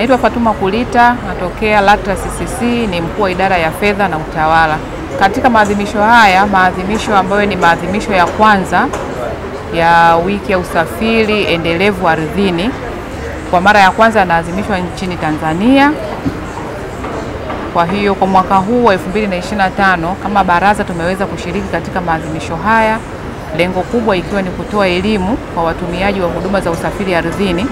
Naitwa Fatuma Kulita, natokea LATRA CCC, ni mkuu wa idara ya fedha na utawala. Katika maadhimisho haya, maadhimisho ambayo ni maadhimisho ya kwanza ya wiki ya usafiri endelevu ardhini, kwa mara ya kwanza yanaadhimishwa nchini Tanzania. Kwa hiyo kwa mwaka huu wa 2025 kama baraza tumeweza kushiriki katika maadhimisho haya, lengo kubwa ikiwa ni kutoa elimu kwa watumiaji wa huduma za usafiri ardhini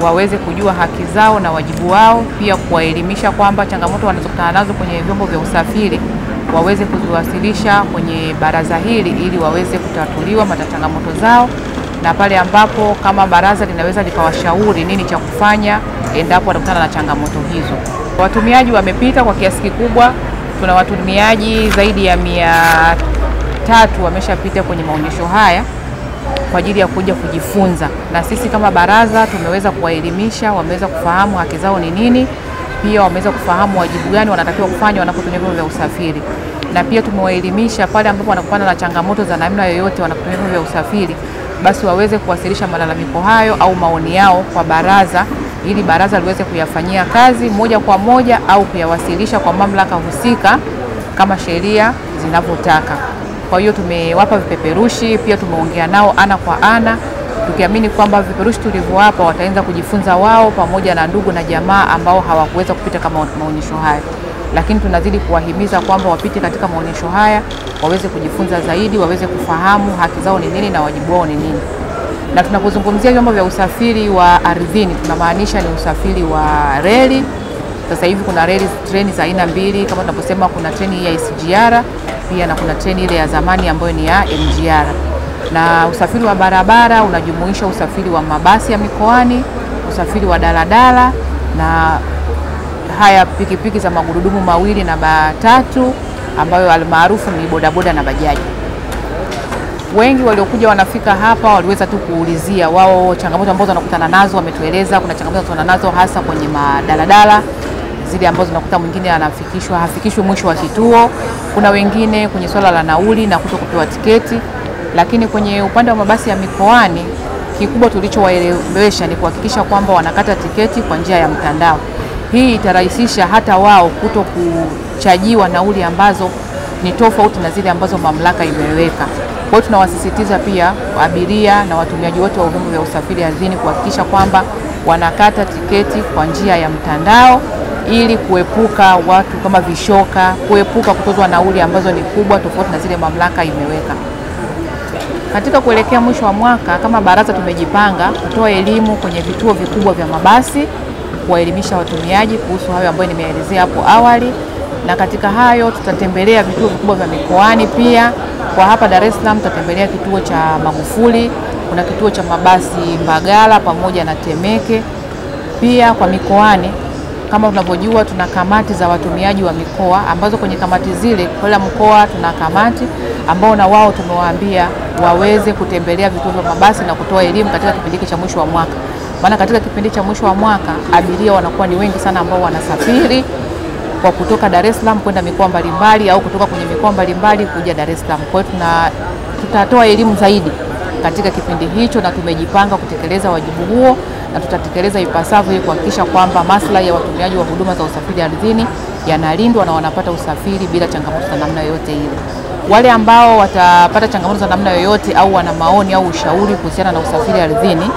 waweze kujua haki zao na wajibu wao, pia kuwaelimisha kwamba changamoto wanazokutana nazo kwenye vyombo vya usafiri waweze kuziwasilisha kwenye baraza hili ili waweze kutatuliwa changamoto zao, na pale ambapo kama baraza linaweza likawashauri nini cha kufanya endapo watakutana na changamoto hizo. Watumiaji wamepita kwa kiasi kikubwa, tuna watumiaji zaidi ya 300 wameshapita kwenye maonyesho haya kwa ajili ya kuja kujifunza, na sisi kama baraza tumeweza kuwaelimisha, wameweza kufahamu haki zao ni nini, pia wameweza kufahamu wajibu gani wanatakiwa kufanya wanapotumia vyombo vya usafiri, na pia tumewaelimisha pale ambapo wanakutana na changamoto za namna yoyote wanapotumia vyombo vya usafiri, basi waweze kuwasilisha malalamiko hayo au maoni yao kwa baraza ili baraza liweze kuyafanyia kazi moja kwa moja au kuyawasilisha kwa mamlaka husika kama sheria zinavyotaka. Kwa hiyo tumewapa vipeperushi, pia tumeongea nao ana kwa ana, tukiamini kwamba vipeperushi tulivyowapa wataanza kujifunza wao pamoja na ndugu na jamaa ambao hawakuweza kupita kama maonyesho haya. Lakini tunazidi kuwahimiza kwamba wapite katika maonyesho haya, waweze kujifunza zaidi, waweze kufahamu haki zao ni nini na wajibu wao ni nini. Na tunapozungumzia vyombo vya usafiri wa ardhini, tunamaanisha ni usafiri wa reli. Sasa hivi kuna treni za aina mbili, kama tunaposema kuna treni ya SGR pia na kuna treni ile ya zamani ambayo ni ya MGR. Na usafiri wa barabara unajumuisha usafiri wa mabasi ya mikoani, usafiri wa daladala na haya pikipiki za magurudumu mawili na matatu ambayo almaarufu ni bodaboda na bajaji. Wengi waliokuja wanafika hapa waliweza tu kuulizia wao changamoto ambazo wanakutana nazo, wametueleza kuna changamoto wanakutana nazo hasa kwenye madaladala zile ambazo unakuta mwingine hafikishwi mwisho wa kituo, kuna wengine kwenye swala la nauli na kutokupewa tiketi. Lakini kwenye upande wa mabasi ya mikoani, kikubwa tulichowaelewesha ni kuhakikisha kwamba wanakata tiketi kwa njia ya mtandao. Hii itarahisisha hata wao kuto kuchajiwa nauli ambazo ni tofauti na zile ambazo mamlaka imeweka. Kwa hiyo tunawasisitiza pia abiria na watumiaji wote wa vyombo vya usafiri ardhini kuhakikisha kwamba wanakata tiketi kwa njia ya mtandao ili kuepuka watu kama vishoka, kuepuka kutozwa nauli ambazo ni kubwa tofauti na zile mamlaka imeweka. Katika kuelekea mwisho wa mwaka, kama baraza tumejipanga kutoa elimu kwenye vituo vikubwa vya mabasi, kuwaelimisha watumiaji kuhusu hayo ambayo nimeelezea hapo awali, na katika hayo tutatembelea vituo vikubwa vya mikoani pia. Kwa hapa Dar es Salaam tutatembelea kituo cha Magufuli, kuna kituo cha mabasi Mbagala pamoja na Temeke. Pia kwa mikoani, kama tunavyojua tuna kamati za watumiaji wa mikoa ambazo kwenye kamati zile kila mkoa tuna kamati ambao na wao tumewaambia waweze kutembelea vituo vya mabasi na kutoa elimu katika kipindi cha mwisho wa mwaka. Maana katika kipindi cha mwisho wa mwaka abiria wanakuwa ni wengi sana ambao wanasafiri kwa kutoka Dar es Salaam kwenda mikoa mbalimbali au kutoka kwenye mikoa mbalimbali kuja Dar es Salaam. Kwa hiyo tutatoa elimu zaidi katika kipindi hicho, na tumejipanga kutekeleza wajibu huo na tutatekeleza ipasavyo ili kuhakikisha kwamba maslahi ya watumiaji wa huduma za usafiri ardhini yanalindwa na wanapata usafiri bila changamoto za namna yoyote ile. Wale ambao watapata changamoto za namna yoyote au wana maoni au ushauri kuhusiana na usafiri ardhini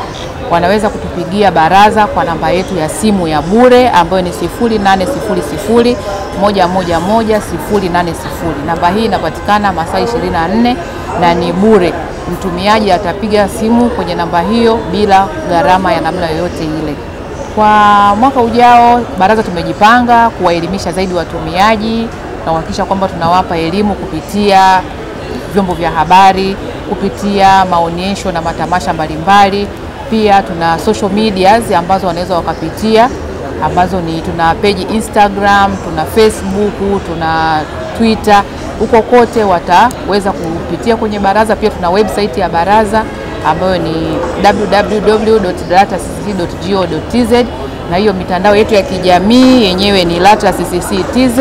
wanaweza kutupigia baraza kwa namba yetu ya simu ya bure ambayo ni 0800 111 080. Namba hii inapatikana masaa 24 na ni bure. Mtumiaji atapiga simu kwenye namba hiyo bila gharama ya namna yoyote ile. Kwa mwaka ujao baraza tumejipanga kuwaelimisha zaidi watumiaji na kuhakikisha kwamba tunawapa elimu kupitia vyombo vya habari, kupitia maonyesho na matamasha mbalimbali. Pia tuna social medias ambazo wanaweza wakapitia, ambazo ni tuna page Instagram, tuna Facebook, tuna Twitter. Huko kote wataweza kupitia kwenye baraza. Pia tuna website ya baraza ambayo ni www.latracc.go.tz, na hiyo mitandao yetu ya kijamii yenyewe ni LATRA CCC TZ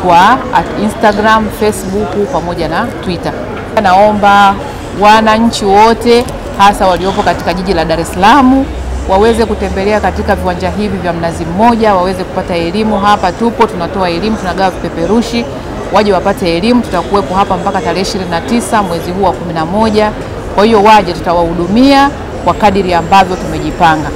kwa Instagram, Facebook pamoja na Twitter. Naomba wananchi wote hasa waliopo katika jiji la Dar es Salaam waweze kutembelea katika viwanja hivi vya Mnazi Mmoja, waweze kupata elimu. Hapa tupo tunatoa elimu, tunagawa vipeperushi, waje wapate elimu. Tutakuwepo hapa mpaka tarehe 29 mwezi huu wa 11. Kwa hiyo waje, tutawahudumia kwa kadiri ambavyo tumejipanga.